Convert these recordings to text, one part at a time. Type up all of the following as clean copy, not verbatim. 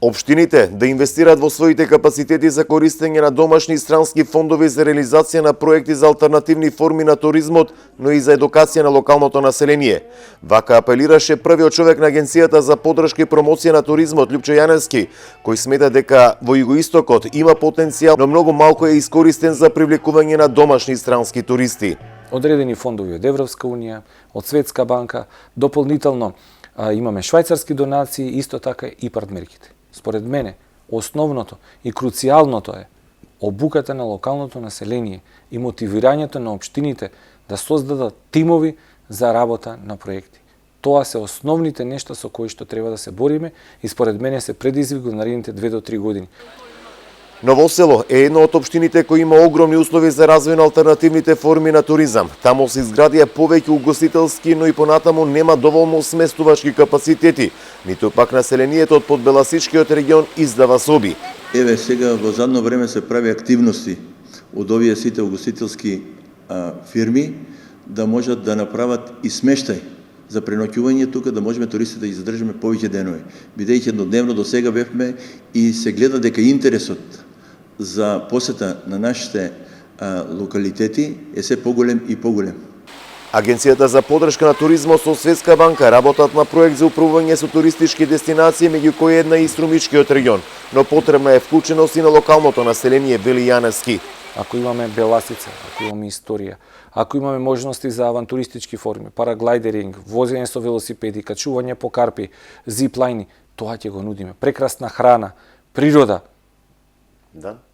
Општините да инвестираат во своите капацитети за користење на домашни и странски фондови за реализација на проекти за алтернативни форми на туризмот, но и за едукација на локалното население. Вака апелираше првиот човек на Агенцијата за поддршка и промоција на туризмот Лјупчо Јаневски, кој смета дека во југоистокот има потенцијал, но многу малку е искористен за привлекување на домашни и странски туристи. Одредени фондови од Европска унија, од Светска банка, дополнително имаме швајцарски донации, исто така и партнерките. Според мене, основното и круцијалното е обуката на локалното население и мотивирањето на општините да создадат тимови за работа на проекти. Тоа се основните нешта со кои што треба да се бориме и според мене се предизвик во наредните 2 до 3 години. Ново село е една од општините кои има огромни услови за развој на алтернативните форми на туризам. Таму се изградија повеќе угостителски, но и понатаму нема доволно сместувачки капацитети, ниту пак населението од подбеласичкиот регион издава соби. Еве сега во задно време се прави активности од овие сите угостителски фирми да можат да направат и смештај за преноќување тука, да можеме туристите да ги задржиме повеќе денови. Бидејќи еднодневно до сега бевме и се гледа дека интересот за посета на нашите локалитети е се поголем и поголем. Агенцијата за поддршка на туризмот со Светска банка работат на проект за управување со туристички дестинации, меѓу кои една и Струмичкиот регион, но потребна е вклученост и на локалното население, вели Јаневски. Ако имаме Беласица, ако имаме историја, ако имаме можности за авантуристички форми, параглайдеринг, возење со велосипеди, качување по карпи, зиплайни, тоа ќе го нудиме. Прекрасна храна, природа,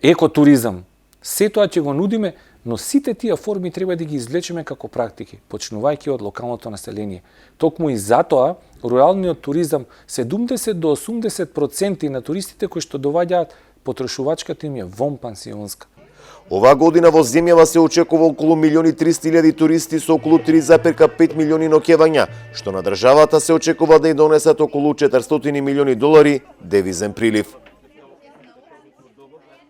екотуризам, се тоа ќе го нудиме, но сите тие форми треба да ги извлечеме како практики, почнувајќи од локалното население. Токму и затоа, руралниот туризам, 70 до 80% на туристите кои што доваѓаат, потрошувачката им е вон пансионска. Оваа година во земјава се очекува околу 1.300.000 туристи со околу 3,5 милиони ноќевања, што на државата се очекува да ја донесат околу $400 милиони девизен прилив.